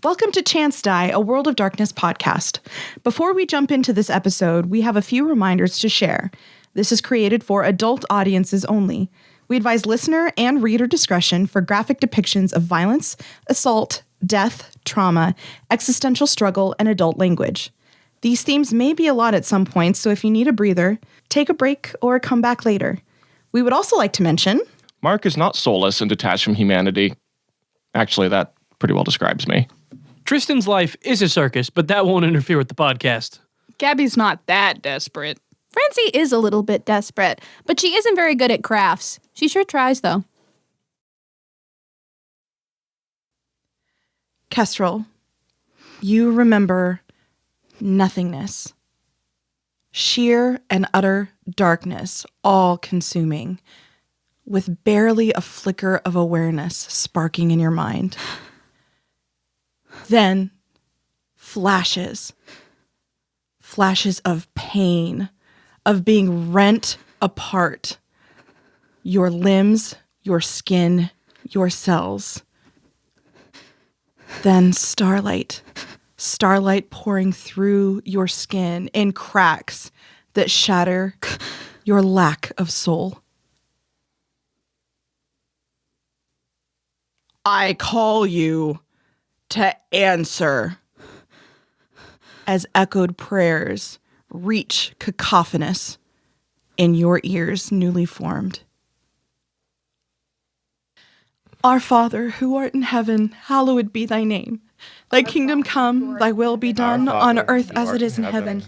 Welcome to Chance Die, a World of Darkness podcast. Before we jump into this episode, we have a few reminders to share. This is created for adult audiences only. We advise listener and reader discretion for graphic depictions of violence, assault, death, trauma, existential struggle, and adult language. These themes may be a lot at some points, so if you need a breather, take a break or come back later. We would also like to mention... Mark is not soulless and detached from humanity. Actually, that pretty well describes me. Tristan's life is a circus, but that won't interfere with the podcast. Gabby's not that desperate. Francie is a little bit desperate, but she isn't very good at crafts. She sure tries, though. Kestrel, you remember nothingness. Sheer and utter darkness, all-consuming, with barely a flicker of awareness sparking in your mind. Then, flashes of pain, of being rent apart. Your limbs, your skin, your cells. Then starlight pouring through your skin in cracks that shatter your lack of soul. I call you to answer, as echoed prayers reach cacophonous in your ears newly formed. Our Father, who art in heaven, hallowed be thy name. Thy kingdom come, thy will be done on earth as it is in heaven.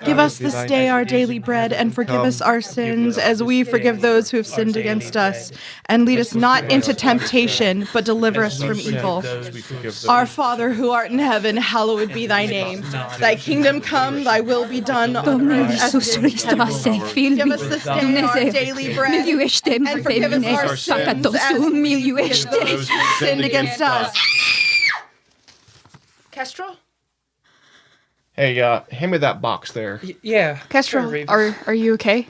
Give us this day our daily bread, and forgive us our sins as we forgive those who have sinned against us. And lead us not into temptation, but deliver us from evil. Our Father, who art in heaven, hallowed be thy name. Thy kingdom come, thy will be done on earth as it is in heaven. Give us this day our daily bread, and forgive us our sins as we forgive those who have sinned against us. Kestrel? Hey, hand me that box there. Yeah. Kestrel, sure, are you okay?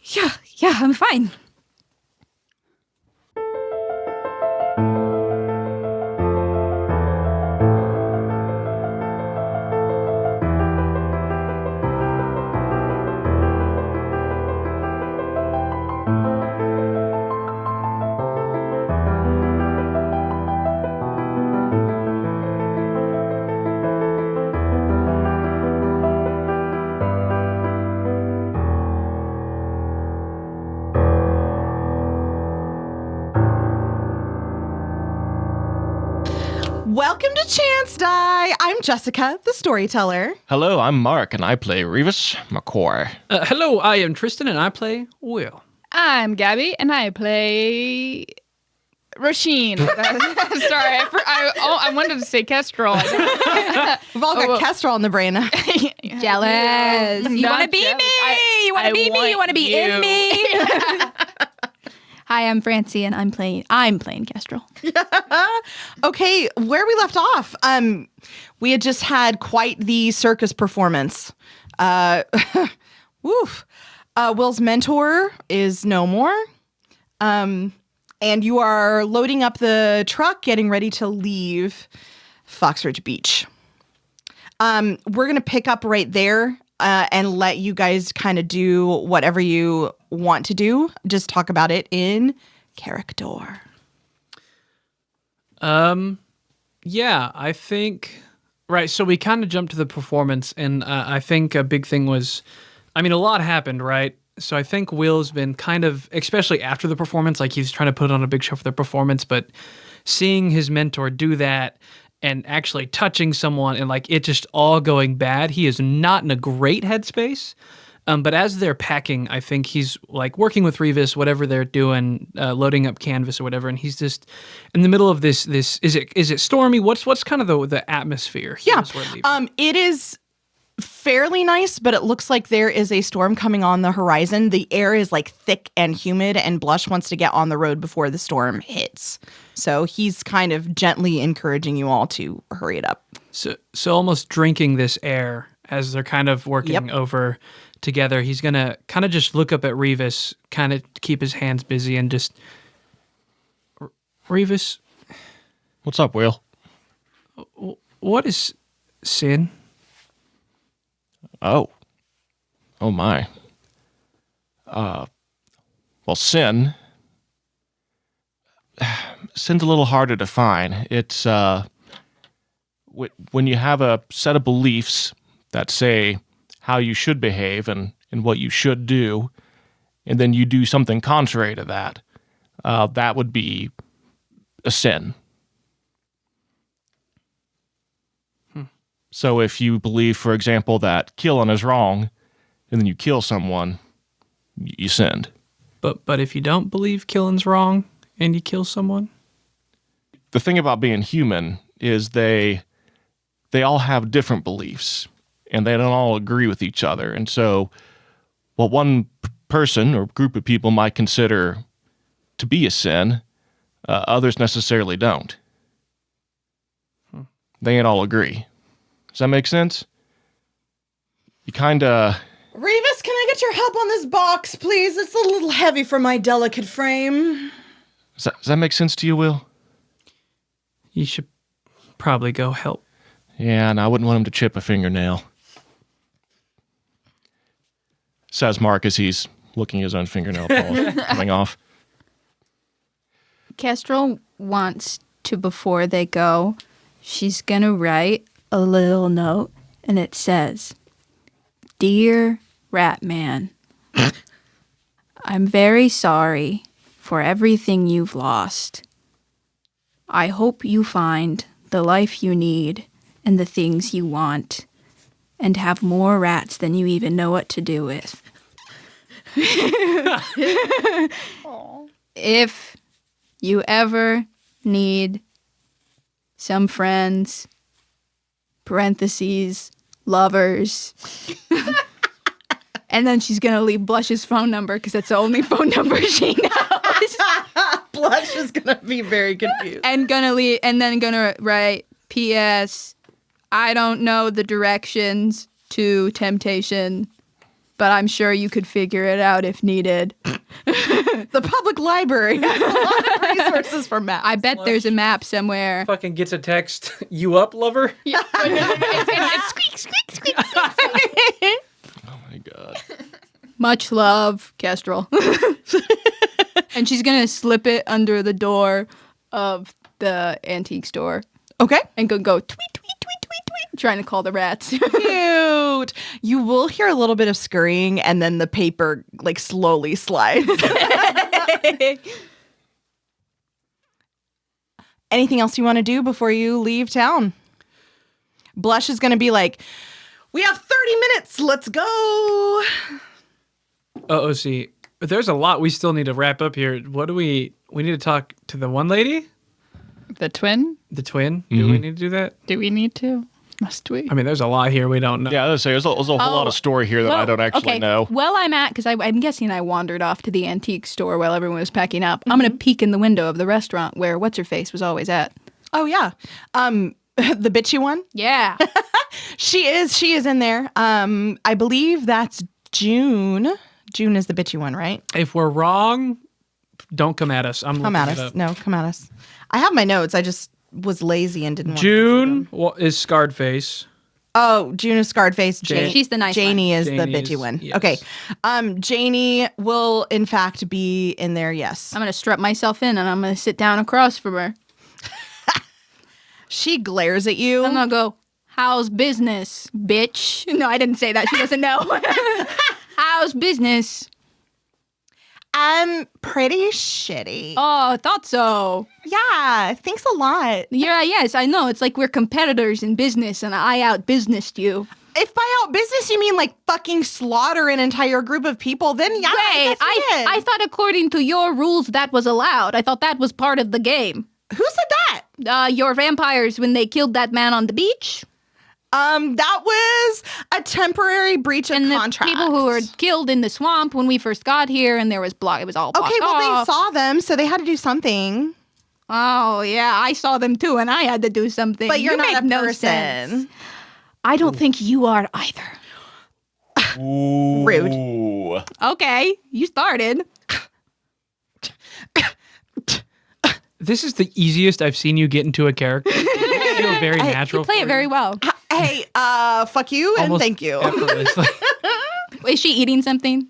Yeah, I'm fine. Welcome to Chance Die. I'm Jessica, the storyteller. Hello, I'm Mark, and I play Revis McCoy. Hello, I am Tristan, and I play Will. I'm Gabby, and I play Rasheen. Sorry, I wanted to say Kestrel. We've all got Kestrel in the brain. Jealous. You want to be jealous. me? You want to be me? You want to be in me? Hi, I'm Francie, and I'm playing Kestrel. Okay, where we left off, we had just had quite the circus performance. Will's mentor is no more. And you are loading up the truck, getting ready to leave Foxridge Beach. We're going to pick up right there and let you guys kind of do whatever you want to do. Just talk about it in character. Yeah, I think... Right, so we kind of jumped to the performance, and I think a big thing was... I mean, a lot happened, right? So I think Will's been kind of, especially after the performance, like he's trying to put on a big show for the performance, but seeing his mentor do that and actually touching someone and like it just all going bad, he is not in a great headspace. But as they're packing, I think he's like working with Revis, whatever they're doing, loading up canvas or whatever, and he's just in the middle of this. Is it stormy? What's kind of the atmosphere? Yeah, it is fairly nice, but it looks like there is a storm coming on the horizon. The air is like thick and humid, and Blush wants to get on the road before the storm hits. So he's kind of gently encouraging you all to hurry it up. So almost drinking this air as they're kind of working over together. He's going to kind of just look up at Revis, kind of keep his hands busy and just, Revis, What's up, Will? What is sin? Oh my. Well, sin's a little hard to define. It's when you have a set of beliefs that say how you should behave and what you should do, and then you do something contrary to that, that would be a sin. So if you believe, for example, that killing is wrong, and then you kill someone, you sinned. But if you don't believe killing's wrong and you kill someone? The thing about being human is they all have different beliefs, and they don't all agree with each other. And so what one person or group of people might consider to be a sin, others necessarily don't. They ain't all agree. Does that make sense? You kind of... Revis, can I get your help on this box, please? It's a little heavy for my delicate frame. Does that make sense to you, Will? You should probably go help. Yeah, and I wouldn't want him to chip a fingernail. Says Mark as he's looking at his own fingernail polish coming off. Kestrel wants to, before they go, she's going to write a little note, and it says, "Dear Ratman, I'm very sorry for everything you've lost. I hope you find the life you need and the things you want, and have more rats than you even know what to do with. If you ever need some friends, parentheses, lovers." And then she's going to leave Blush's phone number because that's the only phone number she knows. Blush is gonna be very confused. And then gonna write, "P.S. I don't know the directions to temptation, but I'm sure you could figure it out if needed." The public library has a lot of resources for maps. I bet there's a map somewhere. Fucking gets a text, "You up, lover?" Yeah. It's squeak, squeak, squeak. Oh my God. Much love, Kestrel. And she's going to slip it under the door of the antique store. Okay. And go tweet, tweet, tweet, tweet, tweet, trying to call the rats. Cute. You will hear a little bit of scurrying, and then the paper like slowly slides. Anything else you want to do before you leave town? Blush is going to be like, "We have 30 minutes. Let's go." See, there's a lot we still need to wrap up here. What do we need to talk to the one lady? The twin? The twin? Do we need to do that? Do we need to? Must we? I mean, there's a lot here we don't know. Yeah, I was gonna say, there's a whole lot of story here that I don't actually know. Well, I'm at, because I'm guessing I wandered off to the antique store while everyone was packing up. I'm going to peek in the window of the restaurant where What's-Her-Face was always at. Oh, yeah. The bitchy one? Yeah. She is in there. I believe that's June. June is the bitchy one, right? If we're wrong, don't come at us. Come at us. No, come at us. I have my notes. I just was lazy and didn't want to June is Scarred Face. Oh, June is Scarred Face. She's the nice Janie one. is the bitchy one. Yes. Okay. Janie will, in fact, be in there, yes. I'm going to strap myself in and I'm going to sit down across from her. She glares at you. I'm going to go, "How's business, bitch?" No, I didn't say that. She doesn't know. "How's business?" Pretty shitty. Oh, I thought so. Yeah, thanks a lot. Yeah, yes, I know. It's like we're competitors in business and I out-businessed you. If by out business you mean like fucking slaughter an entire group of people, then yeah, Wait, I thought according to your rules that was allowed. I thought that was part of the game. Who said that? Your vampires when they killed that man on the beach. That was a temporary breach of And the contract. people who were killed in the swamp when we first got here and there was it was all blocked Okay, well, off. they saw them, so they had to do something. Oh, yeah, I saw them too and I had to do something. But you're You not make a no person. sense. I don't think you are either. Rude. Okay, you started. This is the easiest I've seen you get into a character. You feel very natural. You play it very well. Hey, fuck you and Almost thank you. effortlessly. Is she eating something?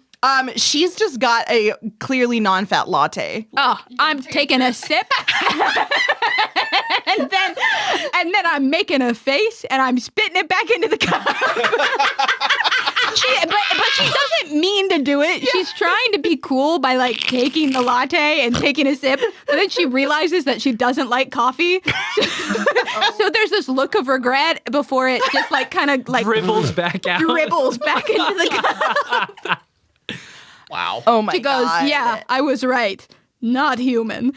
She's just got a clearly non-fat latte. Oh, I'm taking a sip. and then I'm making a face and I'm spitting it back into the cup. But she doesn't mean to do it. She's trying to be cool by like taking the latte and taking a sip. But then she realizes that she doesn't like coffee. So there's this look of regret before it just like kind of like Dribbles back out. dribbles back into the cup. Wow. Oh my She goes, god. yeah, I was right. Not human.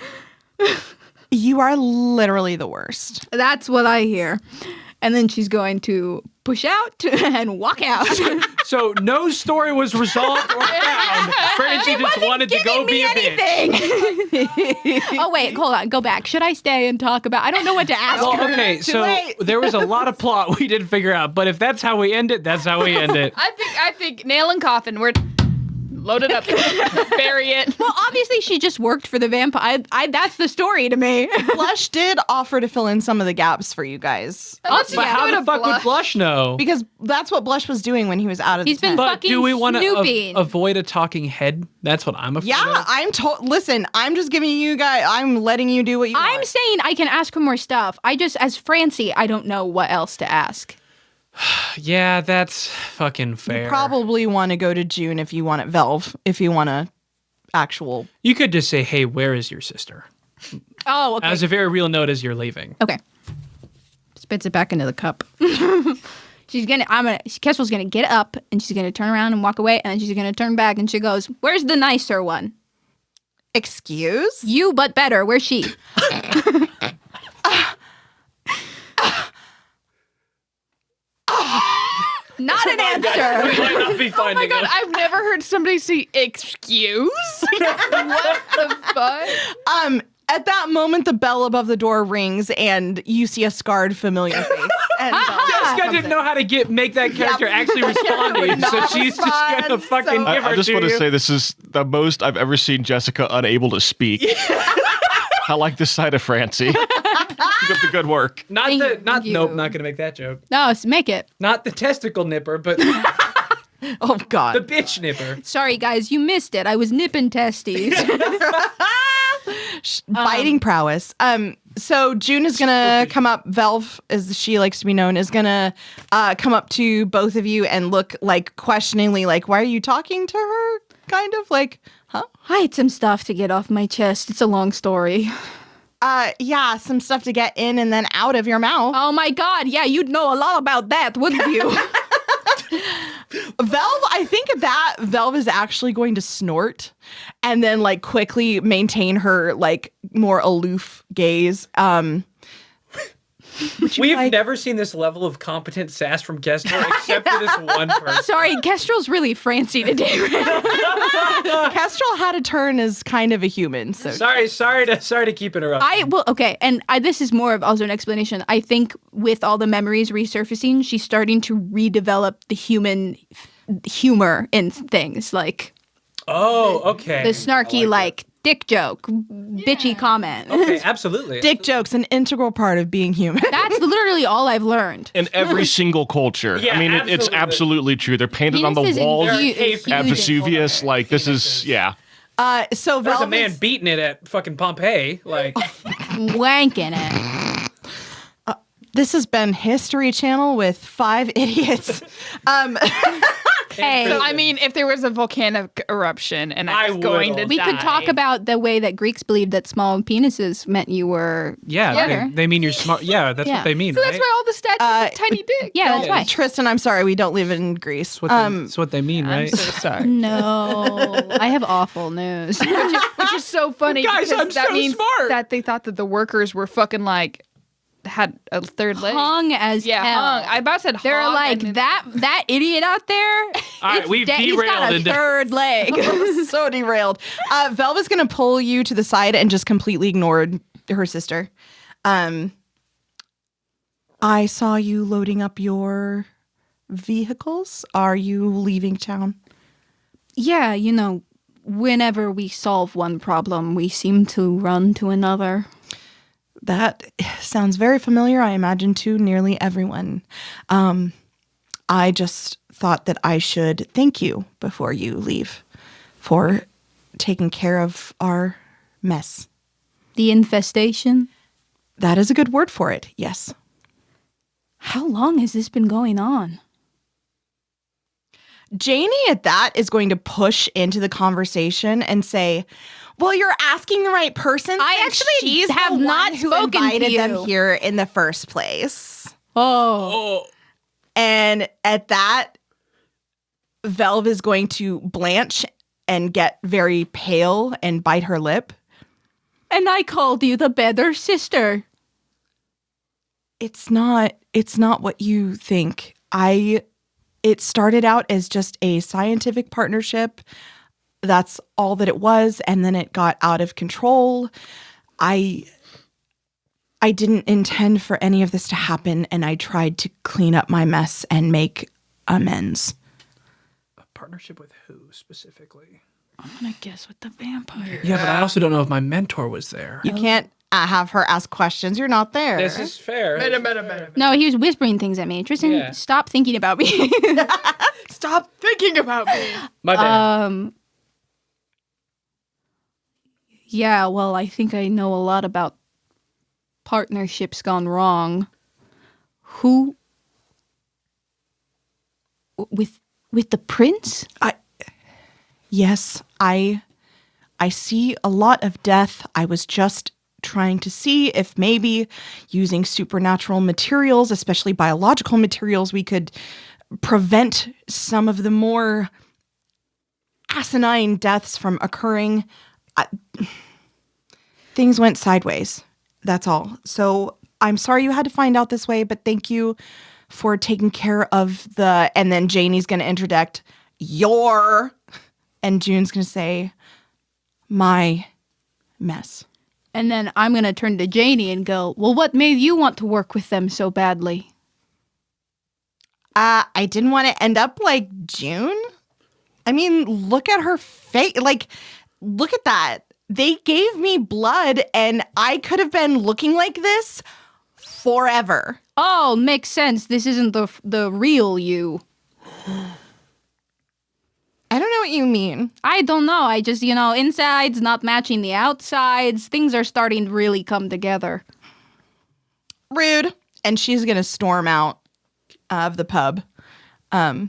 You are literally the worst. That's what I hear. And then she's going to push out and walk out. So no story was resolved or found. Francie just wanted to go be a bitch. Oh, wait, hold on. Go back. Should I stay and talk about? I don't know what to ask Well, her. okay, so late. there was a lot of plot we didn't figure out, but if that's how we end it, that's how we end it. I think nail and coffin. We're load it up, bury it. Well, obviously she just worked for the vampire. That's the story to me. Blush did offer to fill in some of the gaps for you guys. Let's But how the fuck would Blush know? Because that's what Blush was doing when he was out of He's the been tent. But fucking do we want to snooping. avoid a talking head? That's what I'm afraid Yeah, of. I'm listen, I'm just giving you guys, I'm letting you do what you I'm want. saying I can ask her more stuff. I just, as Francie, I don't know what else to ask. Yeah, that's fucking fair. You probably want to go to June if you want it, Velv, if you want to actual. You could just say, hey, where is your sister? Oh, okay. As a very real note as you're leaving. Okay. Spits it back into the cup. Kessel's gonna get up and she's gonna turn around and walk away, and then she's gonna turn back and she goes, "Where's the nicer one? Excuse? You, but better. Where's she?" Not an answer. might not be Oh finding my god, I've never heard somebody say excuse. What the fuck? At that moment, the bell above the door rings and you see a scarred familiar face. And Velv Jessica comes didn't in. know how to make that character actually responding, so not she's just gonna respond, fucking so- give her I just to want to you. say this is the most I've ever seen Jessica unable to speak. I like this side of Francie. Keep up the good work. Not Thank nope, you. not gonna make that joke. No, make it. Not the testicle nipper, but Oh, the God. bitch nipper. Sorry, guys, you missed it. I was nipping testes. Biting prowess. So June is gonna come up. Velv, as she likes to be known, is gonna come up to both of you and look like questioningly, like, "Why are you talking to her?" Kind of like, "Huh? I had some stuff to get off my chest. It's a long story. Yeah, some stuff to get in and then out of your mouth." Oh my god, yeah, you'd know a lot about that, wouldn't you? Velv, I think that Velv is actually going to snort and then like quickly maintain her like more aloof gaze. We've never seen this level of competent sass from Kester except for this one person. Sorry, Kestrel's really Francie today. Kestrel had a turn as kind of a human, so Sorry to keep interrupting. This is more of also an explanation. I think with all the memories resurfacing, she's starting to redevelop the human humor in things, like Oh, okay. the snarky, like dick joke, bitchy comment. Okay, absolutely. dick jokes an integral part of being human. That's literally all I've learned. In every single culture. Yeah, I mean, it's absolutely. absolutely true. They're painted on the Penis is walls infu- at huge. Vesuvius. Like, this is, yeah. So There's a Velv man is, beating it at fucking Pompeii. Like, Wanking it. this has been History Channel with 5 idiots. Hey, So, I mean, if there was a volcanic eruption and I I was going to would. we could talk die- about the way that Greeks believed that small penises meant you were. yeah, Yeah. they mean you're smart. Yeah, that's Yeah. what they mean, So that's right? why all the statues have tiny dicks. Yeah, that's why. Tristan, I'm sorry, we don't live in Greece. That's what they mean, right? Sorry. No, I have awful news. Which is so funny Guys, because I'm that so means smart. that they thought that the workers were fucking like had a third leg. Hung as Yeah, hell. hung. I about said They're hog, like and then- that idiot out there. All right, we've He's got derailed a into. third leg. So derailed. Velv is going to pull you to the side and just completely ignore her sister. I saw you loading up your vehicles. Are you leaving town? Yeah, whenever we solve one problem, we seem to run to another. That sounds very familiar, I imagine, to nearly everyone. I just thought that I should thank you before you leave for taking care of our mess. The infestation? That is a good word for it, yes. How long has this been going on? Janie at that is going to push into the conversation and say, well, you're asking the right person. I since actually she's have the not one who spoken to invited you. them here in the first place. Oh. And at that, Velv is going to blanch and get very pale and bite her lip. And I called you the better sister. It's not what you think. It started out as just a scientific partnership. That's all that it was, and then it got out of control. I didn't intend for any of this to happen, and I tried to clean up my mess and make amends. A partnership with who specifically? I'm gonna guess with the vampire. Yeah, but I also don't know if my mentor was there. You can't have her ask questions. You're not there. This is fair. No, he was whispering things at me. Tristan, Yeah. stop thinking about me. Stop thinking about me. My bad. Yeah, well, I think I know a lot about partnerships gone wrong. Who? With the prince? Yes, I see a lot of death. I was just trying to see if maybe using supernatural materials, especially biological materials, we could prevent some of the more asinine deaths from occurring. Things went sideways. That's all. So I'm sorry you had to find out this way, but thank you for taking care of the... And then Janie's going to interject, your... And June's going to say, my mess. And then I'm going to turn to Janie and go, well, what made you want to work with them so badly? I didn't want to end up like June. I mean, look at her face. Like, look at that. They gave me blood and I could have been looking like this forever. Oh, makes sense. This isn't the real you. I don't know what you mean. I don't know. I just, insides not matching the outsides. Things are starting to really come together. Rude. And she's going to storm out of the pub. And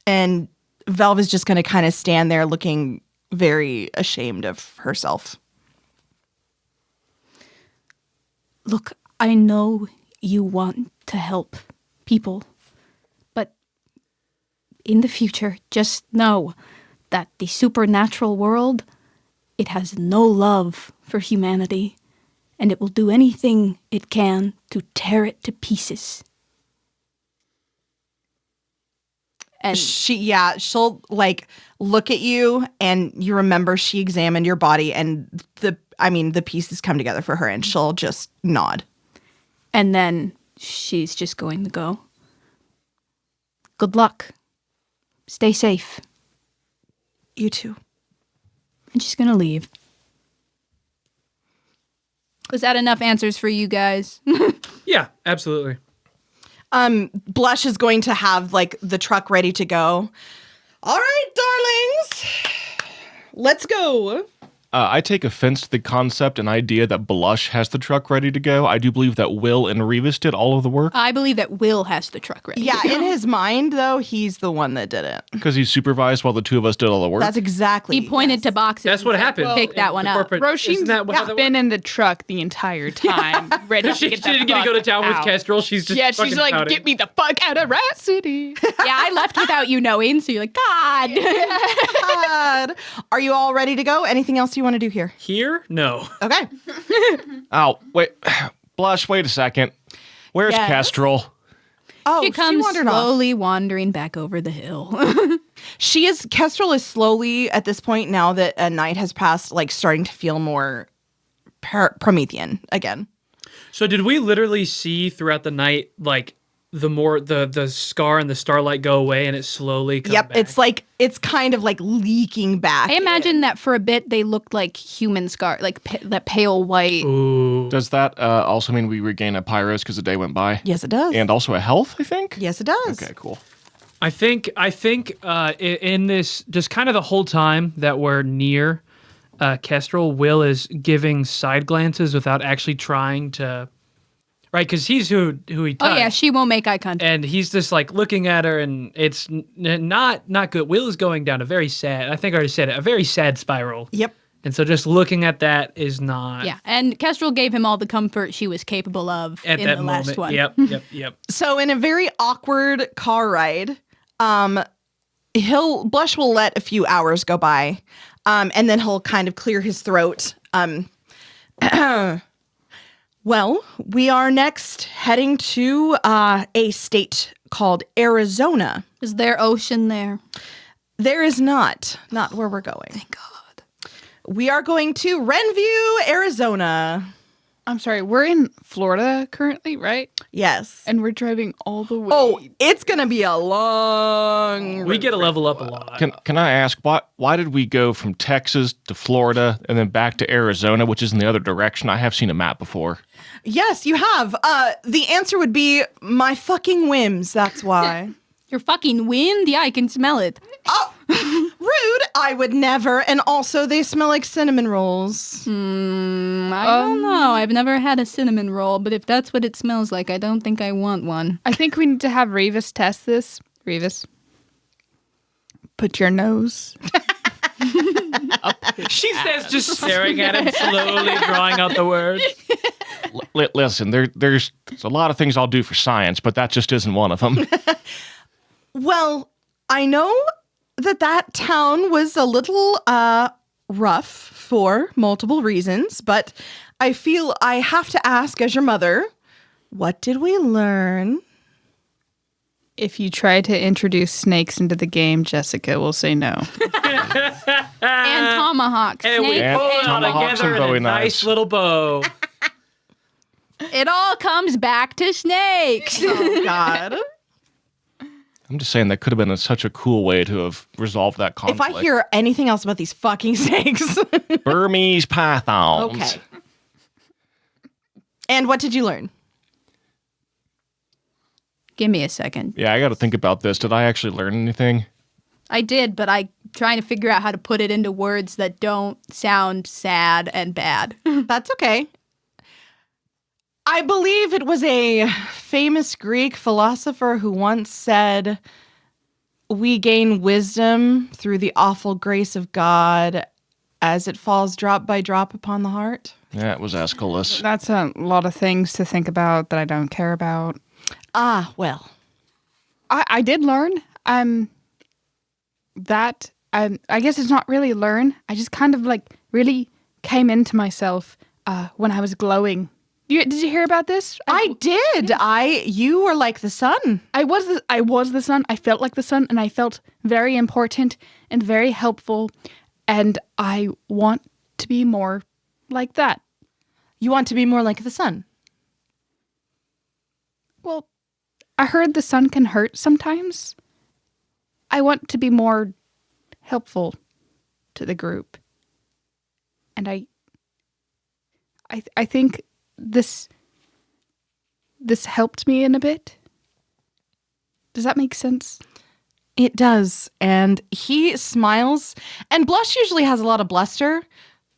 Velv is just going to kind of stand there looking very ashamed of herself. Look, I know you want to help people, but in the future, just know that the supernatural world, it has no love for humanity, and it will do anything it can to tear it to pieces. And she'll like look at you and you remember she examined your body and the pieces come together for her and she'll just nod. And then she's just going to go, good luck. Stay safe. You too. And she's going to leave. Was that enough answers for you guys? Yeah, absolutely. Blush is going to have like the truck ready to go. All right, darlings, let's go. I take offense to the concept and idea that Blush has the truck ready to go. I do believe that Will and Revis did all of the work. I believe that Will has the truck ready. Yeah, in his mind, though, he's the one that did it. Because he supervised while the two of us did all the work. That's exactly. He pointed to boxes. That's what happened. Pick that one up. Roshin's been in the truck the entire time, ready to She get the didn't get to fuck go to town out. with Kestrel. She's just Yeah, she's fucking like, pouting. get me the fuck out of Rat City. Yeah, I left without you knowing, so you're like, God. God. Are you all ready to go? Anything else you want to do here? Here? No. Okay. Oh, wait. Blush, wait a second. Where's Yes. Kestrel? Oh, She comes wandered off. slowly wandering back over the hill. Kestrel is slowly, at this point, now that a night has passed, like starting to feel more Promethean again. So did we literally see throughout the night, like, the more the scar and the starlight go away and it slowly comes Yep, back. it's kind of like leaking back. I imagine that for a bit they looked like human scar, like that pale white. Ooh. Does that also mean we regain a Pyros because the day went by? Yes, it does. And also a health, I think? Yes, it does. Okay, cool. I think in this, just kind of the whole time that we're near Kestrel, Will is giving side glances without actually trying to, right? Because he's who he touched. Oh yeah, she won't make eye contact. And he's just like looking at her, and it's not good. Will is going down a very sad, I think I already said it, a very sad spiral. Yep. And so just looking at that is not. Yeah, and Kestrel gave him all the comfort she was capable of At in that the moment. last one. Yep. So in a very awkward car ride, Blush will let a few hours go by, and then he'll kind of clear his throat. Well, we are next heading to a state called Arizona. Is there ocean there? There is not where we're going. Thank God. We are going to Renview, Arizona. I'm sorry, we're in Florida currently, right? Yes. And we're driving all the way. Oh, it's going to be a long We get to level up a lot. Can I ask, why did we go from Texas to Florida and then back to Arizona, which is in the other direction? I have seen a map before. Yes, you have. The answer would be my fucking whims. That's why. Your fucking wind? Yeah, I can smell it. Oh, rude. I would never. And also, they smell like cinnamon rolls. I don't know. I've never had a cinnamon roll, but if that's what it smells like, I don't think I want one. I think we need to have Revis test this. Revis, put your nose. She says, just staring at him, slowly drawing out the words. Listen, there's a lot of things I'll do for science, but that just isn't one of them. Well, I know that town was a little rough for multiple reasons, but I feel I have to ask as your mother, what did we learn? If you try to introduce snakes into the game, Jessica will say no. And tomahawks. And we Snake pull it all tomahawks together and in a Bowie nice knives. little bow. It all comes back to snakes. Oh, God. I'm just saying that could have been such a cool way to have resolved that If conflict. I hear anything else about these fucking snakes. Burmese pythons. Okay. And what did you learn? Give me a second. Yeah, I got to think about this. Did I actually learn anything? I did, but I'm trying to figure out how to put it into words that don't sound sad and bad. That's okay. I believe it was a famous Greek philosopher who once said, "We gain wisdom through the awful grace of God as it falls drop by drop upon the heart." Yeah, it was Aeschylus. That's a lot of things to think about that I don't care about. Ah, well. I did learn that I guess it's not really learn. I just kind of like really came into myself when I was glowing. Did you hear about this? I did. You were like the sun. I was the sun. I felt like the sun, and I felt very important and very helpful. And I want to be more like that. You want to be more like the sun. Well, I heard the sun can hurt sometimes. I want to be more helpful to the group. And I think this helped me in a bit. Does that make sense? It does. And he smiles. And Blush usually has a lot of bluster.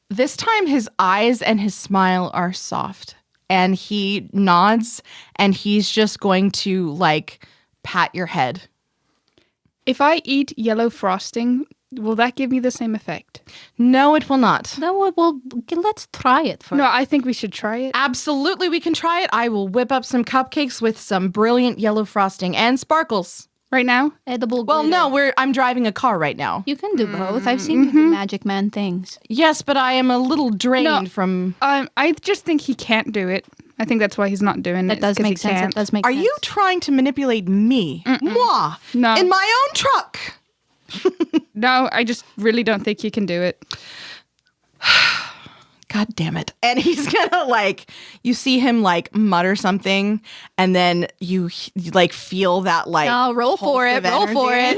This time his eyes and his smile are soft. And he nods and he's just going to like pat your head. If I eat yellow frosting, will that give me the same effect? No, it will not. No, well, let's try it first. No, I think we should try it. Absolutely, we can try it. I will whip up some cupcakes with some brilliant yellow frosting and sparkles. Right now? Edible Well, glitter. no, I'm driving a car right now. You can do both. I've seen you do Magic Man things. Yes, but I am a little drained from... I just think he can't do it. I think that's why he's not doing That it. does 'cause he make sense. That can't. does make Are sense. you trying to manipulate me? Moi? No. In my own truck? No, I just really don't think he can do it. God damn it. And he's gonna like, you see him like mutter something, and then you like feel that like. Oh, roll for it. Roll for it.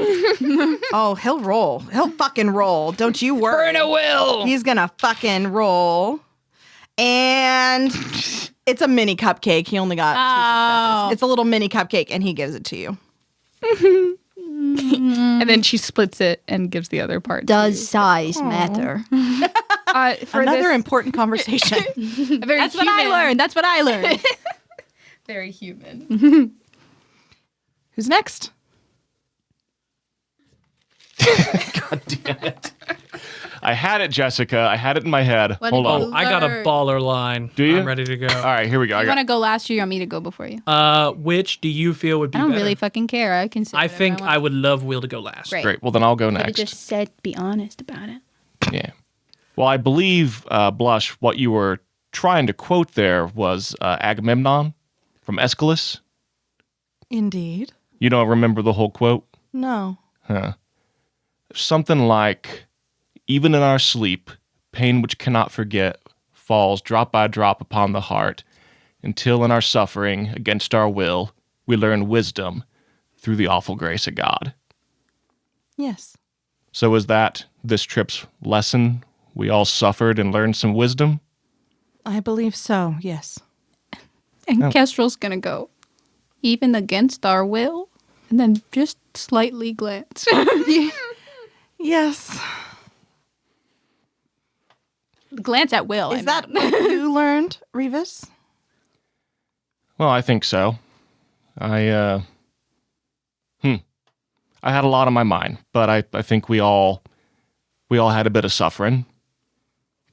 Oh, he'll roll. He'll fucking roll. Don't you worry. Burn a will. He's gonna fucking roll. And it's a mini cupcake. He only got 2 successes. It's a little mini cupcake, and he gives it to you. And then she splits it and gives the other part. Does size matter? For Another this, important conversation. very That's what I learned. That's what I learned. Very human. Who's next? God damn it. I had it, Jessica. I had it in my head. What Hold did on. you- Oh, I got a baller line. Do you? I'm ready to go. All right, here we go. You want to go last or you want me to go before you? Which do you feel would be I don't better? really fucking care. I can say I whatever think want. I would love Will to go last. Great. Great. Well, then I'll go But it next. just said be honest about it. Yeah. Well, I believe, Blush, what you were trying to quote there was Agamemnon from Aeschylus. Indeed. You don't remember the whole quote? No. Huh. Something like, even in our sleep, pain which cannot forget falls drop by drop upon the heart, until in our suffering, against our will, we learn wisdom through the awful grace of God. Yes. So is that this trip's lesson? We all suffered and learned some wisdom? I believe so, yes. And Kestrel's going to go, even against our will, and then just slightly glance. Yes. Glance at Will. Is that what you learned, Revis? Well, I think so. I had a lot on my mind, but I think we all had a bit of suffering.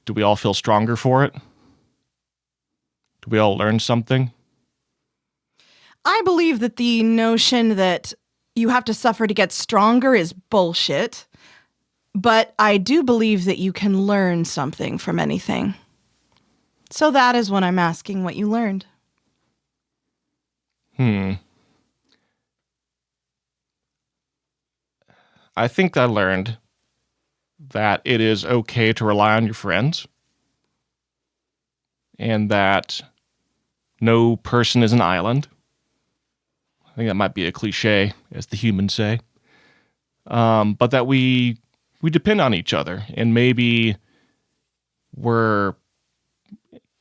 Do we all feel stronger for it? Do we all learn something? I believe that the notion that you have to suffer to get stronger is bullshit. But I do believe that you can learn something from anything. So that is what I'm asking, what you learned. I think I learned that it is okay to rely on your friends, and that no person is an island. I think that might be a cliche, as the humans say. But that we depend on each other, and maybe we're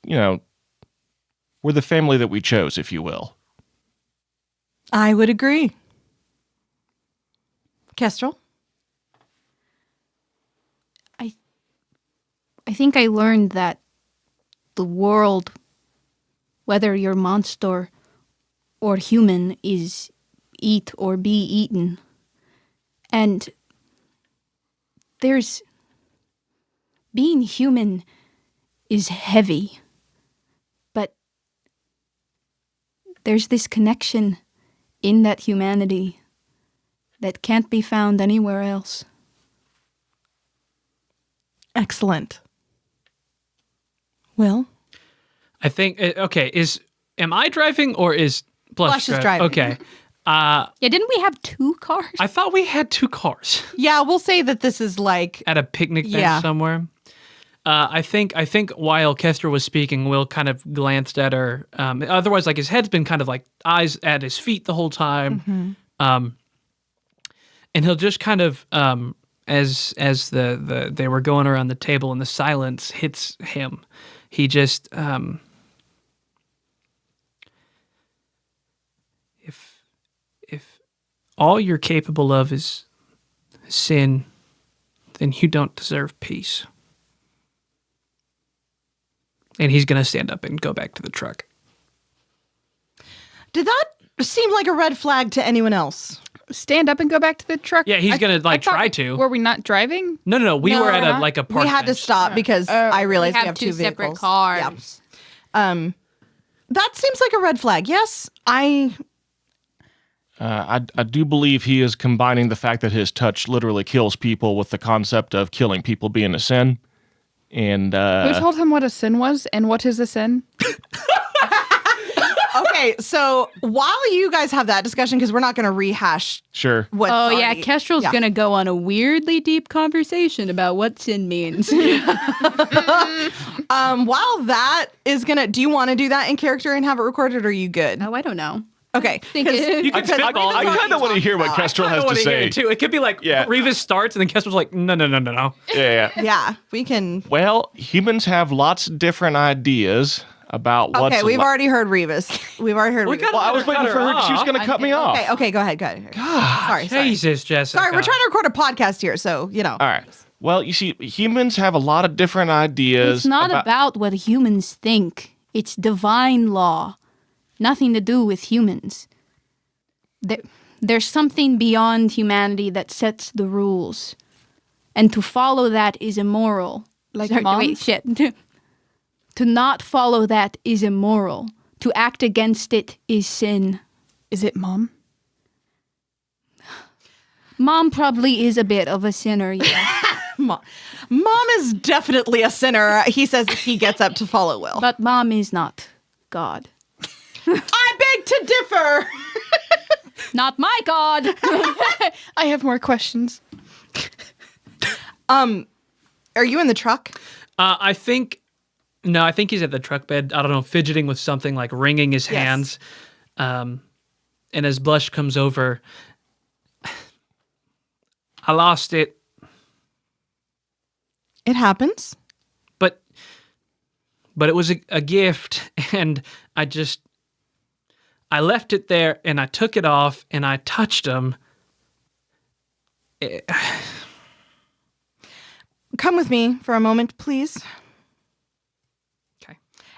the family that we chose, if you will. I would agree. Kestrel? I think I learned that the world, whether you're monster or human, is eat or be eaten. And being human is heavy, but there's this connection in that humanity that can't be found anywhere else. Excellent. Will? I think, am I driving or is Blush Blush is driving. Okay. Yeah, didn't we have 2 cars? I thought we had 2 cars Yeah, we'll say that this is like... at a picnic bench Yeah. somewhere. I think while Kester was speaking, Will kind of glanced at her. Otherwise, like his head's been kind of like eyes at his feet the whole time. And he'll just kind of, as they were going around the table and the silence hits him, he just, if all you're capable of is sin, then you don't deserve peace. And he's going to stand up and go back to the truck. Did that seem like a red flag to anyone else? Stand up and go back to the truck? Yeah, he's gonna, like, I thought- try to. Were we not driving? No. We No, were at we're not. a park We had to bench. stop because I realized we have 2 separate vehicles. cars. Yeah. That seems like a red flag. Yes, I I do believe he is combining the fact that his touch literally kills people with the concept of killing people being a sin. And Who told him what a sin was and what is a sin? Okay, Okay, so while you guys have that discussion, because we're not going to rehash Sure. what's Oh, yeah, already- Kestrel's yeah. going to go on a weirdly deep conversation about what sin means. While that is going to... Do you want to do that in character and have it recorded, or are you good? Oh, I don't know. Okay. think 'cause- it- You can because spitball. I Reva's kind of want to already hear what talked about Kestrel I has want to to hear say. it too. It could be like Yeah. Revis starts and then Kestrel's like, no. Yeah. Yeah, we can... Well, humans have lots of different ideas about what's. Okay, we've already heard Revis. We've already heard Revis. gotta- Well, I was waiting for her. She was going to cut me off. Okay, go ahead. Sorry. Jesus, Jessica. Sorry, we're trying to record a podcast here, so, All right. Well, you see, humans have a lot of different ideas. It's not about what humans think. It's divine law. Nothing to do with humans. There's something beyond humanity that sets the rules. And to follow that is immoral. Like Sorry, mom? wait, shit. To not follow that is immoral. To act against it is sin. Is it mom? Mom probably is a bit of a sinner, yeah. Mom is definitely a sinner. He says he gets up to follow Will. But mom is not God. I beg to differ. Not my God! I have more questions. Are you in the truck? I think he's at the truck bed. I don't know, fidgeting with something, like wringing his hands. And as Blush comes over, I lost it, It happens. but it was a gift, and I left it there, and I took it off, and I touched him. Come with me for a moment, please. Okay.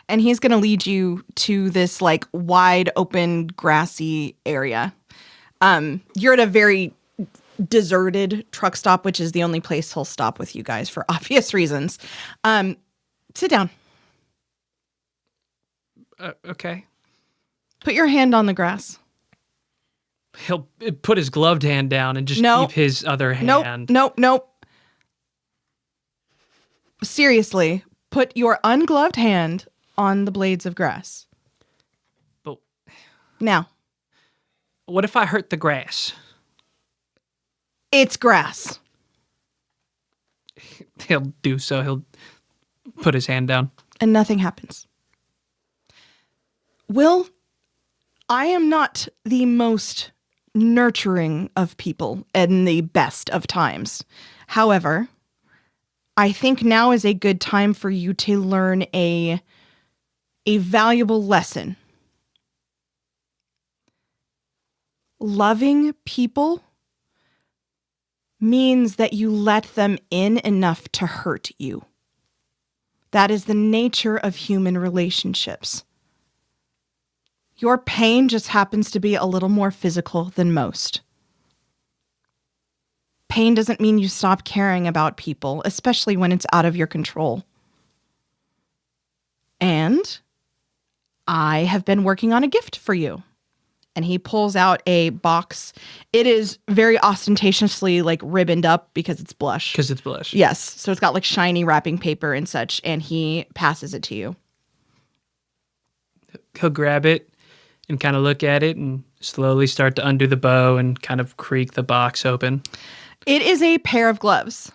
And he's going to lead you to this like wide open grassy area. You're at a very deserted truck stop, which is the only place he'll stop with you guys for obvious reasons. Sit down. Okay. Put your hand on the grass. He'll put his gloved hand down and just No. keep his other hand. Nope. Seriously, put your ungloved hand on the blades of grass. But Now, what if I hurt the grass? it's grass. He'll do so. He'll put his hand down. And nothing happens. Will, I am not the most nurturing of people in the best of times. However, I think now is a good time for you to learn a valuable lesson. Loving people means that you let them in enough to hurt you. That is the nature of human relationships. Your pain just happens to be a little more physical than most. Pain doesn't mean you stop caring about people, especially when it's out of your control. And I have been working on a gift for you. And he pulls out a box. It is very ostentatiously like ribboned up because it's Blush. Because it's Blush. Yes. So it's got like shiny wrapping paper and such. And he passes it to you. He'll grab it and kind of look at it and slowly start to undo the bow and kind of creak the box open. It is a pair of gloves.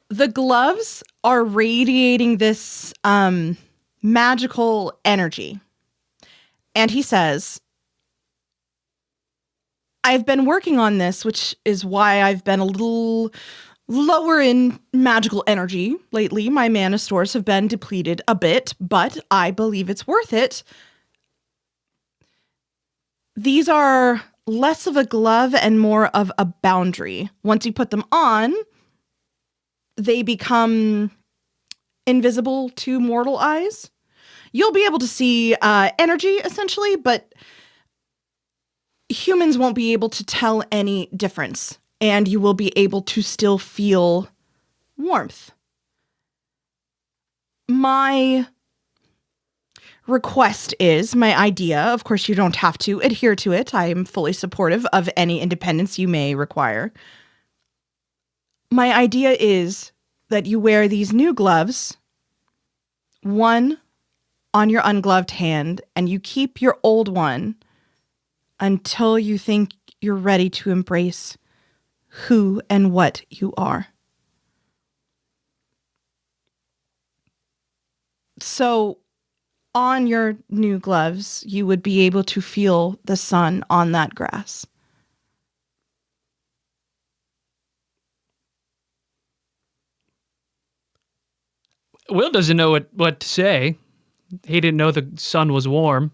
The gloves are radiating this magical energy. And he says, I've been working on this, which is why I've been a little lower in magical energy lately. My mana stores have been depleted a bit, but I believe it's worth it. These are less of a glove and more of a boundary. Once you put them on, they become invisible to mortal eyes. You'll be able to see energy, essentially, but humans won't be able to tell any difference, and you will be able to still feel warmth. My request is, my idea, of course you don't have to adhere to it. I am fully supportive of any independence you may require. My idea is that you wear these new gloves, one on your ungloved hand, and you keep your old one until you think you're ready to embrace who and what you are. So on your new gloves, you would be able to feel the sun on that grass. Will doesn't know what to say. He didn't know the sun was warm.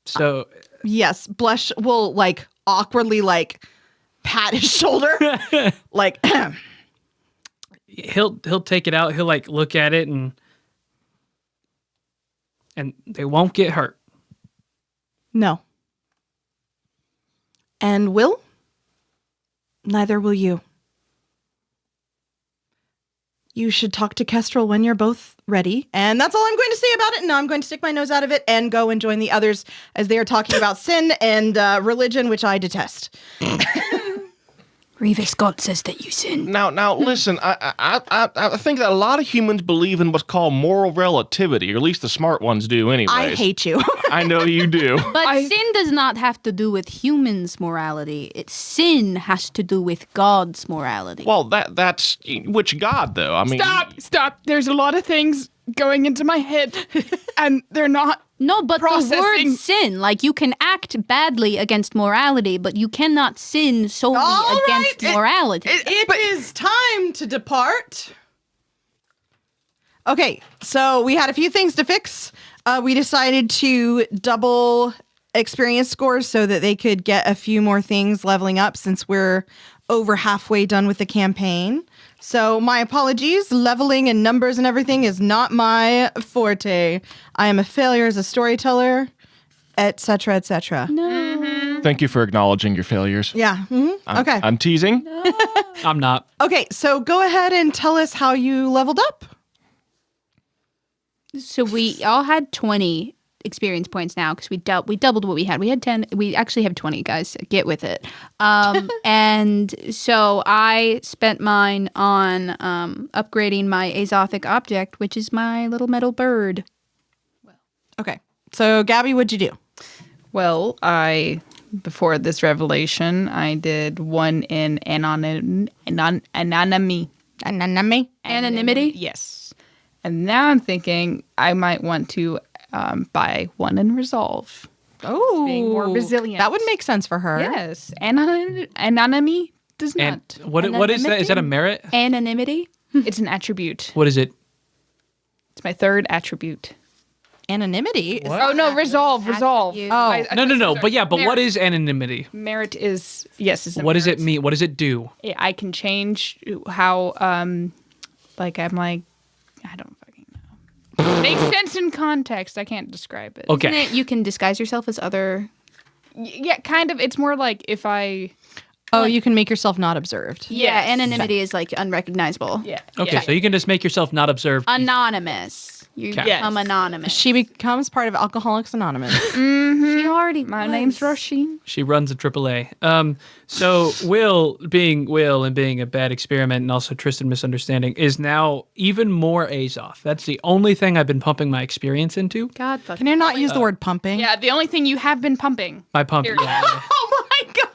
So Yes, Blush will like awkwardly like pat his shoulder. Like he'll take it out. He'll like look at it and they won't get hurt. no. And Will? Neither will you. You should talk to Kestrel when you're both ready. And that's all I'm going to say about it. And now I'm going to stick my nose out of it and go and join the others as they are talking about sin and religion, which I detest. Revis God says that you sin. Now, listen. I think that a lot of humans believe in what's called moral relativity, or at least the smart ones do, anyways. I hate you. I know you do. But sin does not have to do with humans' morality. Sin has to do with God's morality. Well, that's which God though? I mean, Stop. There's a lot of things going into my head, and they're not. No, but the processing. word sin, like you can act badly against morality, but you cannot sin solely All against right. morality. It is time to depart. Okay, so we had a few things to fix. We decided to double experience scores so that they could get a few more things leveling up since we're over halfway done with the campaign. So my apologies, leveling and numbers and everything is not my forte. I am a failure as a storyteller, etc., etc. thank you for acknowledging your failures. Yeah. Okay. I'm teasing. I'm not. Okay, so go ahead and tell us how you leveled up. So we all had 20 experience points now because we doubled what we had. We had 10. We actually have 20, guys. Get with it. And so I spent mine on upgrading my Azothic object, which is my little metal bird. Okay. So Gabby, what'd you do? Well, before this revelation, I did one in anonymity. Anonymity? Yes. And now I'm thinking I might want to buy one in resolve. Oh, being more resilient. That would make sense for her. Yes. Anonymity does And not. what is that? Is that a merit? Anonymity? It's an attribute. What is it? It's my third attribute. Anonymity. Is- Oh, no, resolve. Attribute. Oh. No. But yeah, but what Merit. is anonymity? Merit is, yes. It's a What does it merit. mean? What does it do? I can change how, like, I'm like, I don't fucking know. Makes sense in context. I can't describe it. Okay. Isn't it you can disguise yourself as other... Yeah, kind of. It's more like if I. Oh, you can make yourself not observed. Yeah, Yes. anonymity is like unrecognizable. Yeah. Okay, yeah. so you can just make yourself not observed. Anonymous. You Okay. become Yes. anonymous. She becomes part of Alcoholics Anonymous. She already My was. name's Roisin. She runs a AAA. So Will and being a bad experiment and also Tristan misunderstanding is now even more Azoth. That's the only thing I've been pumping my experience into. God fucking... Can you not use the word pumping? Yeah, the only thing you have been pumping. My pumping. Period. Oh my god.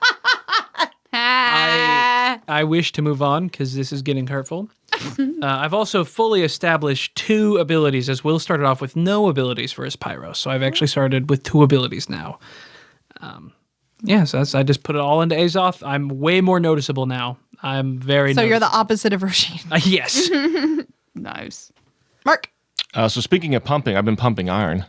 I wish to move on because this is getting hurtful. I've also fully established 2 abilities, as Will started off with no abilities for his pyro. So I've actually started with 2 abilities now. So I just put it all into Azoth. I'm way more noticeable now. I'm very So you're the noticeable. opposite of Rasheen. Yes. Nice. Mark. So speaking of pumping, I've been pumping iron.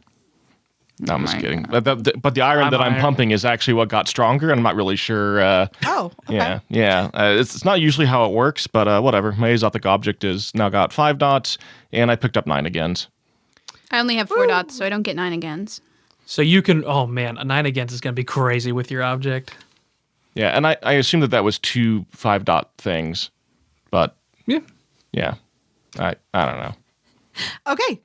No, I'm just my kidding. But the iron I'm that I'm iron. pumping is actually what got stronger, and I'm not really sure. Oh, okay. Yeah. It's not usually how it works, but whatever. My Azothic object is now got 5 dots, and I picked up 9 agains. I only have 4 dots, so I don't get 9 agains. So you can, oh man, a 9 against is going to be crazy with your object. Yeah, and I assume that was 2 5-dot things, but Yeah. I don't know. Okay.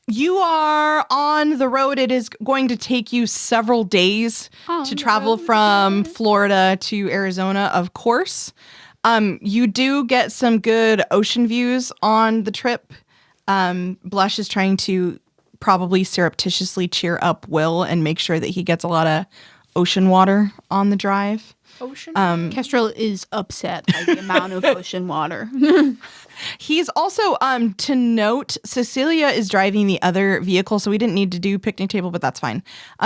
You are on the road. It is going to take you several days to travel from Florida to Arizona, of course. You do get some good ocean views on the trip. Blush is trying to probably surreptitiously cheer up Will and make sure that he gets a lot of ocean water on the drive. Kestrel is upset by the amount of ocean water. He's also, to note, Cecilia is driving the other vehicle, so we didn't need to do picnic table, but that's fine.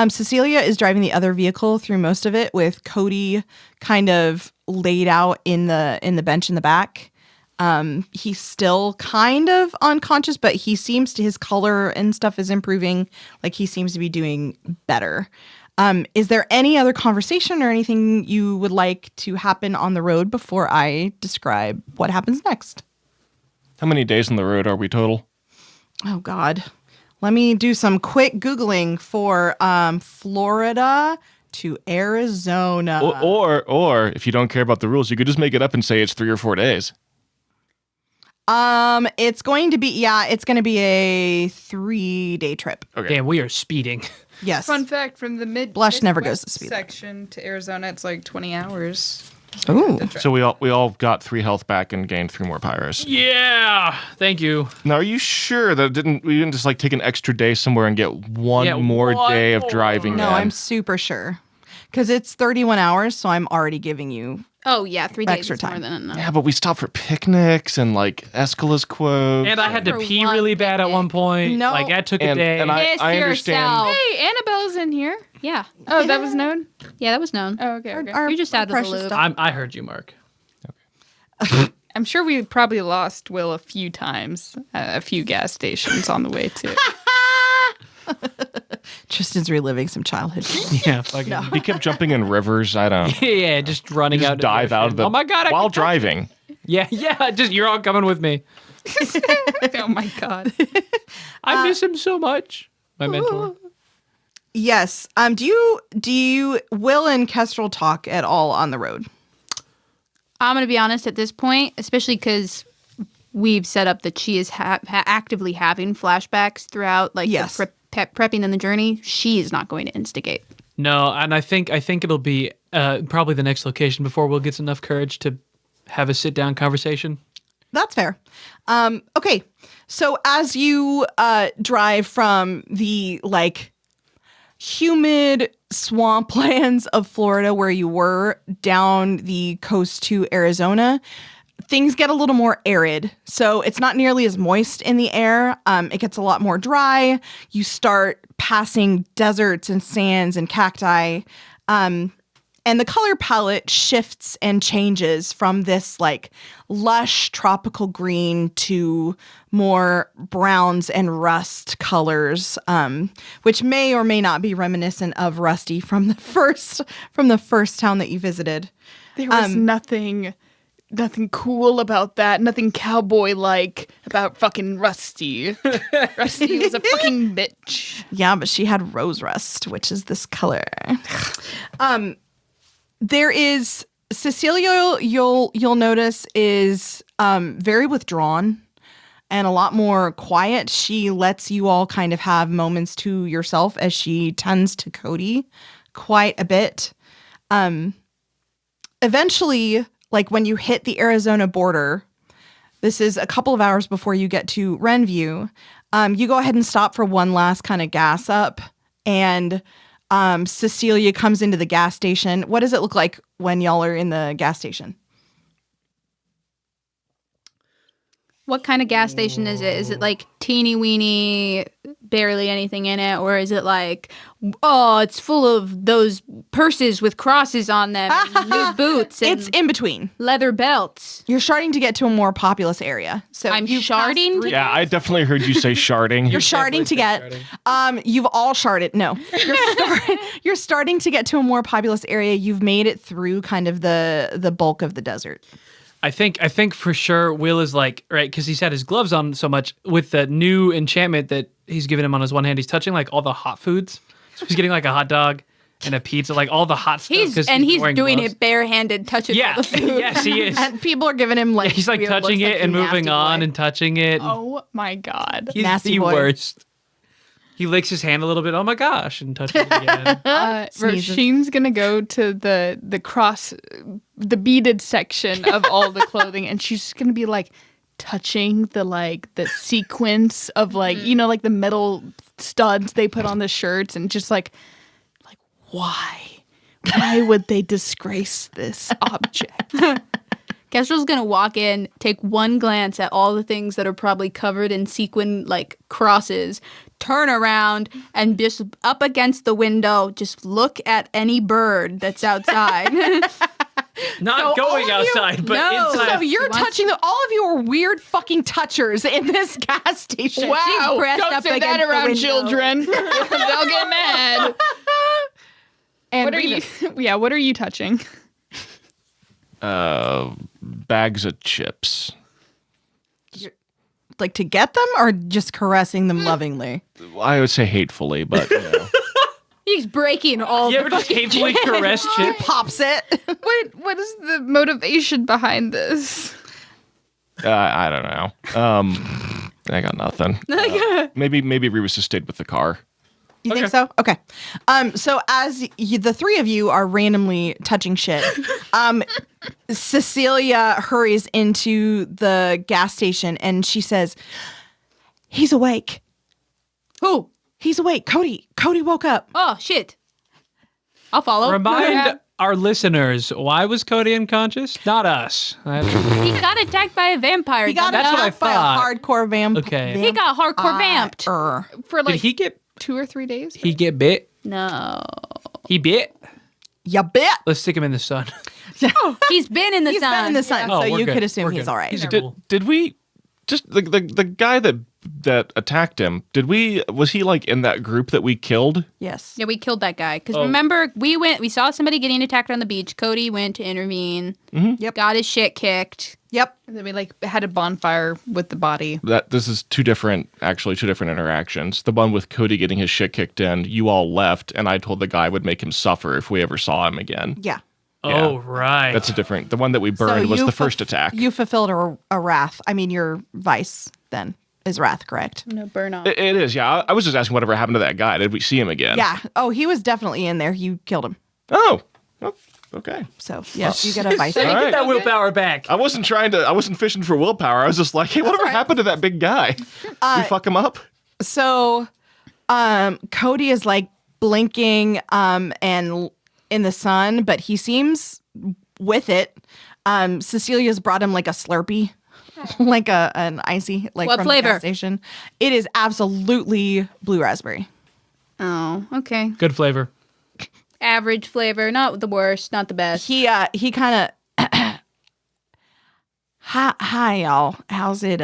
Cecilia is driving the other vehicle through most of it with Cody kind of laid out in the bench in the back. He's still kind of unconscious, but his color and stuff is improving. Like he seems to be doing better. Is there any other conversation or anything you would like to happen on the road before I describe what happens next? How many days on the road are we total? Oh, God. Let me do some quick Googling for Florida to Arizona. Or if you don't care about the rules, you could just make it up and say it's 3 or 4 days. It's going to be a 3-day trip. Okay. Damn, we are speeding. Yes. Fun fact from the Blush never goes to speed. section to Arizona, it's like 20 hours. Ooh. So we all got 3 health back and gained 3 more pyrus. Yeah. Thank you. Now, are you sure that we didn't just like take an extra day somewhere and get one more day of driving? No, in? I'm super sure. Because it's 31 hours, so I'm already giving you... Oh, yeah, 3 days Extra is more time. than enough. Yeah, but we stopped for picnics and like Escala's quotes. And I had to For pee one really bad at picnic. one point. No. Like, that took a day. And I Piss understand. yourself. Hey, Annabelle's in here. Yeah. Oh, that was known? Yeah, that was known. Oh, okay. Okay. Our You're just out of the precious loop. stuff. I heard you, Mark. I'm sure we probably lost Will a few times, a few gas stations on the way too. Tristan's reliving some childhood. Yeah, fucking. He kept jumping in rivers. I don't. Yeah, just running out. Just dive out of the. Oh my God! While driving. Yeah. Just you're all coming with me. Oh my god. I miss him so much. My mentor. Yes. Do you Will and Kestrel talk at all on the road? I'm going to be honest at this point, especially because we've set up that she is actively having flashbacks throughout, like Yes. the prepping and the journey. She is not going to instigate. No, and I think it'll be probably the next location before Will gets enough courage to have a sit down conversation. That's fair. Okay. So as you drive from the like humid swamplands of Florida where you were down the coast to Arizona, things get a little more arid. So it's not nearly as moist in the air. It gets a lot more dry. You start passing deserts and sands and cacti. And the color palette shifts and changes from this like lush tropical green to more browns and rust colors, which may or may not be reminiscent of Rusty from the first town that you visited. There was nothing cool about that. Nothing cowboy-like about fucking Rusty. Rusty was a fucking bitch. Yeah, but she had rose rust, which is this color. There is Cecilia. You'll notice is very withdrawn and a lot more quiet. She lets you all kind of have moments to yourself as she tends to Cody quite a bit. Eventually, like when you hit the Arizona border, this is a couple of hours before you get to Renview. You go ahead and stop for one last kind of gas up, and Cecilia comes into the gas station. What does it look like when y'all are in the gas station? What kind of gas station is it? Is it like teeny weeny, barely anything in it? Or is it like, oh, it's full of those purses with crosses on them, and new boots, and It's in between. leather belts? You're starting to get to a more populous area. So I'm you've sharding passed through- Yeah, I definitely heard you say sharding. You're sharding to get. You've all sharded. No, you're starting to get to a more populous area. You've made it through kind of the bulk of the desert. I think for sure Will is like, right, because he's had his gloves on so much with the new enchantment that he's given him on his one hand. He's touching like all the hot foods. So he's getting like a hot dog and a pizza, like all the hot stuff. He's wearing doing gloves. it barehanded, touching Yeah, all the food. yes, he is. And people are giving him like He's like weird touching looks, it like and you moving nasty on boy. and touching it. Oh my god. He's nasty the boy. worst. He licks his hand a little bit. Oh my gosh, and touches it again. Roshin's gonna go to the beaded section of all the clothing, and she's just gonna be like touching the sequence of like the metal studs they put on the shirts, and just like why would they disgrace this object? Kestrel's gonna walk in, take one glance at all the things that are probably covered in sequin like crosses, turn around, and just up against the window, just look at any bird that's outside. Not going outside, but No. inside. So you're touching all of you are weird fucking touchers in this gas station. Wow! pressed Don't up say that against the around window. children. They'll get mad. And What are you? Yeah, what are you touching? Bags of chips. like to get them or just caressing them lovingly? I would say hatefully, but you know. He's breaking all You the ever just fucking hatefully caress Chip? Pops it. What is the motivation behind this? I don't know. I got nothing. Maybe Rebus has stayed with the car. You think so? Okay. So as the three of you are randomly touching shit, Cecilia hurries into the gas station and she says, "He's awake. Who? He's awake. Cody woke up." Oh shit! I'll follow. Remind our listeners, why was Cody unconscious? Not us. He got attacked by a vampire. He got That's what I attacked by a thought. hardcore vamp. Okay. He got hardcore vamped. For Did like he get 2 or 3 days? bit? No, He bit? You bet. Let's stick him in the sun. he's been in the He's sun. been in the sun, Oh, so we're you good. could assume We're he's good. all right. He's Did, cool. did we just the guy that attacked him? Was he like in that group that we killed? Yes. Yeah, we killed that guy. Because Oh. remember, we saw somebody getting attacked on the beach. Cody went to intervene. Yep. Got his shit kicked. Yep. And then we like had a bonfire with the body. This is two different interactions. The one with Cody getting his shit kicked in, you all left, and I told the guy I would make him suffer if we ever saw him again. Yeah. Oh, right. That's a different. The one that we burned was you the first attack. You fulfilled a wrath. I mean, your vice then is wrath, correct? No burn off. It is, yeah. I was just asking whatever happened to that guy. Did we see him again? Yeah. Oh, he was definitely in there. You killed him. Oh, okay. So yes, you get a vice. All right. Get that willpower back. I wasn't fishing for willpower. I was just like, hey, whatever happened to that big guy? We fuck him up? So, Cody is like blinking and in the sun, but he seems with it. Cecilia's brought him like a Slurpee, like an icy, like What from flavor? the gas station. It is absolutely blue raspberry. Oh, okay. Good flavor. Average flavor, not the worst, not the best. He kind of hi y'all. How's it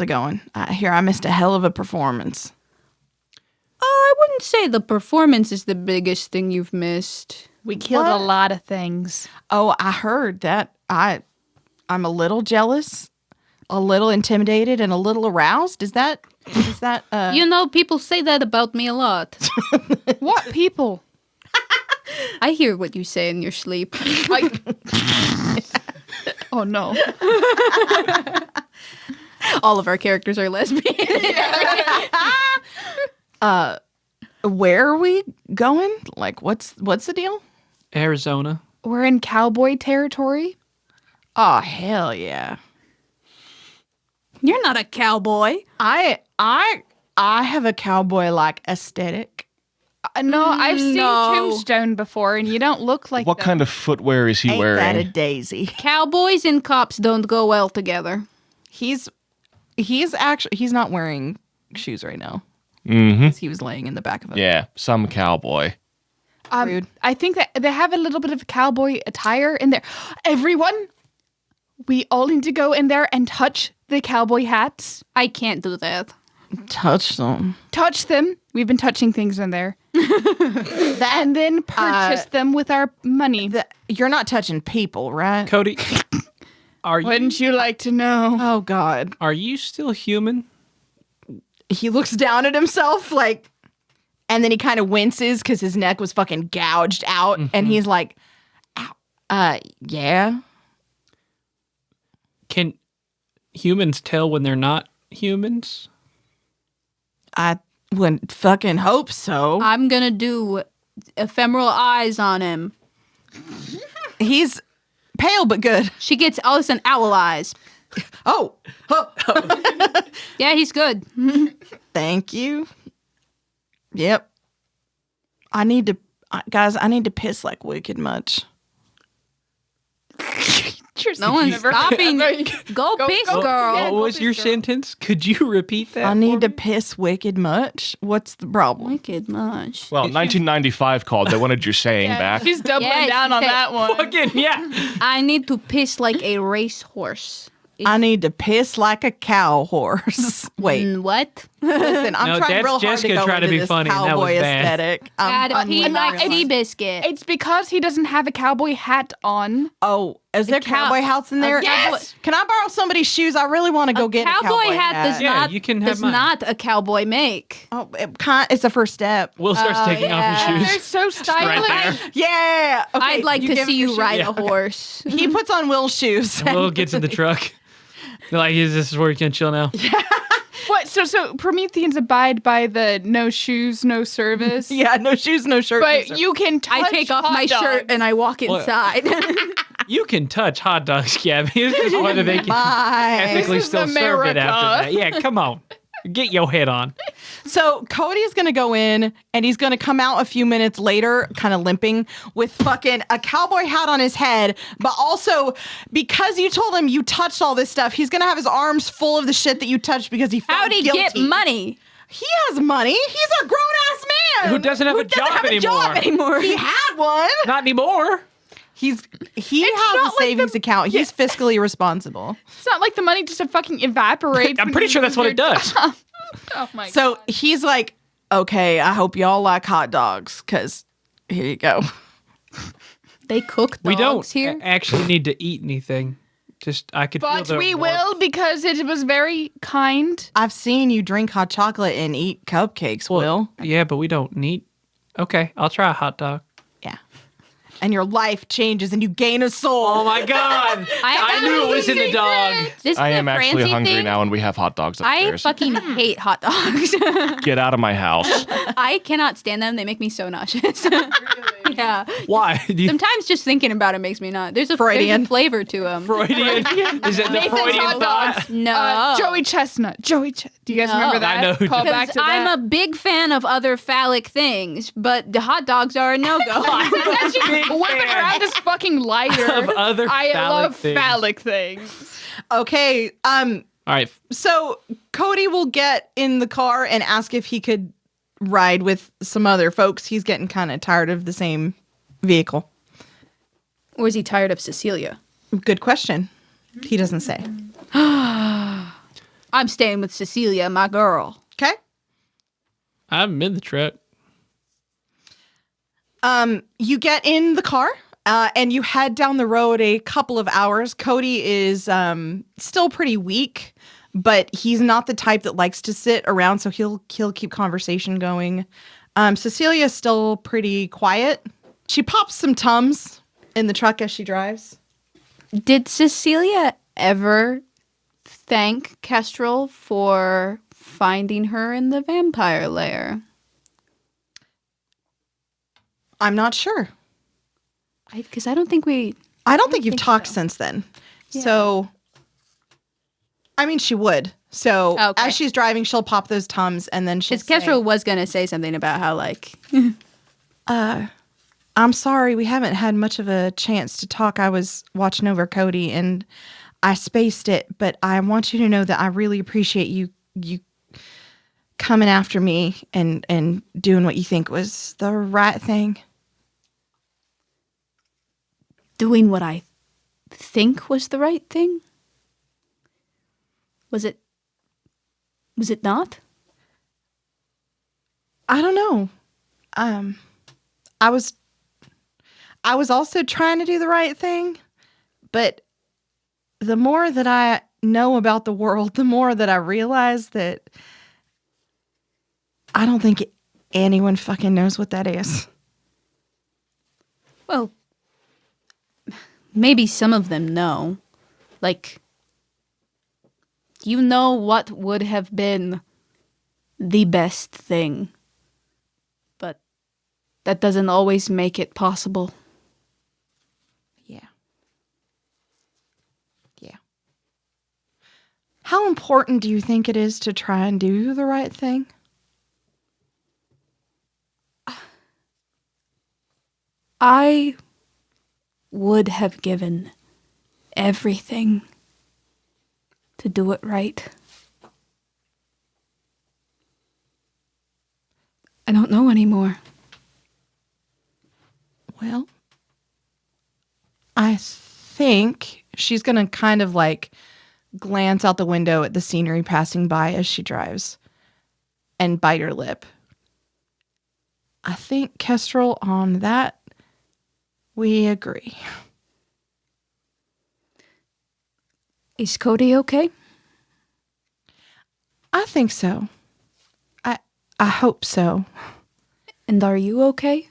going? Here, I missed a hell of a performance. I wouldn't say the performance is the biggest thing you've missed. We killed a lot of things. Oh, I heard that. I'm a little jealous, a little intimidated, and a little aroused. Is that You know, people say that about me a lot. What people? I hear what you say in your sleep. Oh no. All of our characters are lesbian. where are we going? Like, what's the deal? Arizona. We're in cowboy territory. Oh, hell yeah. You're not a cowboy. I have a cowboy like aesthetic. No, I've seen No. Tombstone before, and you don't look like What them. kind of footwear is he Ain't wearing? that a daisy? Cowboys and cops don't go well together. He's not wearing shoes right now. Mm-hmm. He was laying in the back of it. Yeah, some cowboy. Rude. I think that they have a little bit of cowboy attire in there. Everyone, we all need to go in there and touch the cowboy hats. I can't do that. Touch them. Touch them. We've been touching things in there. And then purchase them with our money. You're not touching people, right? Cody, Wouldn't you like to know? Oh God. are you still human? He looks down at himself like, and then he kind of winces because his neck was fucking gouged out, and he's like, "Ow. Yeah." Can humans tell when they're not humans? I Wouldn't fucking hope so. I'm gonna do ephemeral eyes on him. He's pale but good. She gets Allison owl eyes. Oh, Yeah, he's good. thank you. Yep. I need to piss like wicked much. No one's stopping. Go piss, girl. What was your sentence? Could you repeat that? I need to piss wicked much. What's the problem? Wicked much. Well, 1995 called. They wanted your saying back. She's doubling Yeah, down she on said- that one. Fucking yeah. I need to piss like a racehorse. I need to piss like a cow horse. Wait, What? listen, I'm No, trying that's real hard Jessica to go trying to into be this funny, and that was cowboy bad. aesthetic. Gotta pee like unrealized. Seabiscuit. It's because he doesn't have a cowboy hat on. Oh, is there cow- cowboy hats in there? Yes! Can I borrow somebody's shoes? I really want to go get a cowboy hat does Yeah, not you can have does mine. not a cowboy make. Oh, it's the first step. Will starts taking off yeah. his They're shoes. so stylish. Right there. Yeah. Okay, I'd like to give see him you your ride shoes. a horse. He puts on Will's shoes. Will gets in the truck. They're like, this is where you can chill now. What? So Prometheans abide by the no shoes, no service. Yeah, no shoes, no shirt. no But shirt. you can touch I take off hot my dogs. shirt and I walk What? inside. You can touch hot dogs, Gabby. It's just whether they can Bye. ethically This is still serve it America. after that. Yeah, come on. Get your head on. So Cody's gonna go in and he's gonna come out a few minutes later, kind of limping, with fucking a cowboy hat on his head. But also, because you told him you touched all this stuff, he's gonna have his arms full of the shit that you touched because he felt How'd he get guilty. money? He has money. He's a grown ass man Who doesn't have a job anymore. Anymore. He had one. Not anymore. He has not a like savings account. He's fiscally responsible. It's not like the money just fucking evaporates. I'm when pretty you sure that's what lose it your does. job. Oh my god. So he's like, okay, I hope y'all like hot dogs, because here you go. They cook dogs We don't here. actually need to eat anything. Just I could feel But the we warmth. will because it was very kind. I've seen you drink hot chocolate and eat cupcakes, Will. Yeah, but we don't need. Okay, I'll try a hot dog. Yeah. And your life changes and you gain a soul. Oh my god! I knew it was in the dog. This is I am a actually Francie hungry thing. now, and we have hot dogs I upstairs. fucking hate hot dogs. Get out of my house. I cannot stand them. They make me so nauseous. Yeah. Why? Do you Sometimes just thinking about it makes me not. There's a Freudian. flavor to them. Freudian? Is it the Nathan's Freudian hot thought? dogs. No. Joey Chestnut. Joey Chestnut. Do you guys No. remember that? I know who Call did. back Because to I'm that. a big fan of other phallic things, but the hot dogs are a no-go. Big Whipping fan around this fucking lighter. of other I phallic love things. phallic things. Okay. All right. So Cody will get in the car and ask if he could ride with some other folks. He's getting kind of tired of the same vehicle. Or is he tired of Cecilia? Good question. He doesn't say. I'm staying with Cecilia, my girl. Okay. I'm in the truck. You get in the car and you head down the road a couple of hours. Cody is still pretty weak, but he's not the type that likes to sit around, so he'll keep conversation going. Cecilia's still pretty quiet. She pops some Tums in the truck as she drives. Did Cecilia ever thank Kestrel for finding her in the vampire lair? I'm not sure. Because I don't think we... I don't think you've think talked so. since then. Yeah. So, I mean, she would. So Okay. as she's driving, she'll pop those Tums and then she'll Because Kestrel was going to say something about how, like... I'm sorry, we haven't had much of a chance to talk. I was watching over Cody and I spaced it, but I want you to know that I really appreciate you coming after me and doing what you think was the right thing. Doing what I think was the right thing? Was it not? I don't know. I was also trying to do the right thing, but the more that I know about the world, the more that I realize that I don't think anyone fucking knows what that is. Well, maybe some of them know. Like, do you know what would have been the best thing. But that doesn't always make it possible. Yeah. Yeah. How important do you think it is to try and do the right thing? I would have given everything to do it right. I don't know anymore. Well, I think she's going to kind of like glance out the window at the scenery passing by as she drives and bite her lip. I think, Kestrel, on that, we agree. Is Cody okay? I think so. I hope so. And are you okay?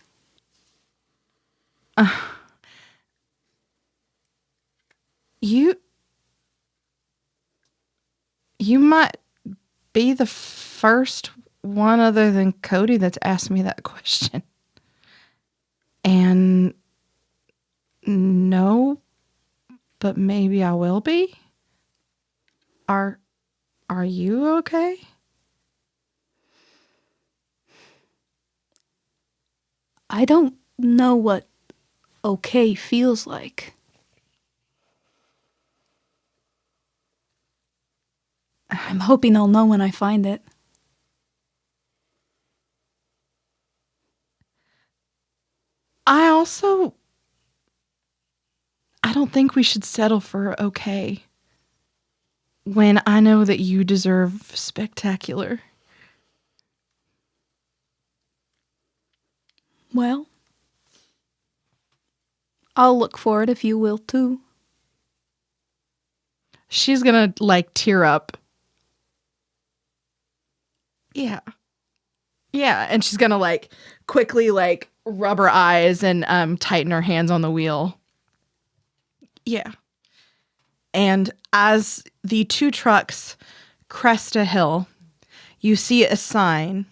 You might be the first one other than Cody that's asked me that question. And no, but maybe I will be. Are you okay? I don't know what okay feels like. I'm hoping I'll know when I find it. I don't think we should settle for okay when I know that you deserve spectacular. Well, I'll look for it if you will too. She's gonna like tear up. Yeah. Yeah, and she's gonna like quickly like rub her eyes and tighten her hands on the wheel. Yeah. And as the two trucks crest a hill, you see a sign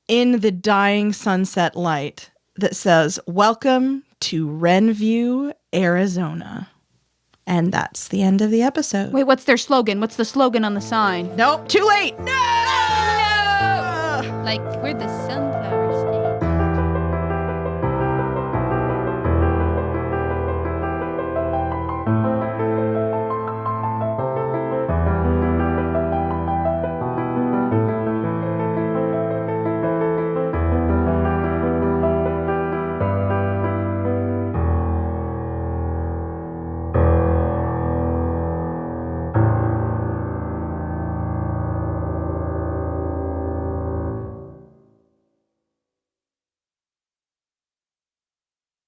in the dying sunset light that says, "Welcome to Renview, Arizona." And that's the end of the episode. Wait, what's their slogan? What's the slogan on the sign? Nope, too late. Like, we're the sunflower.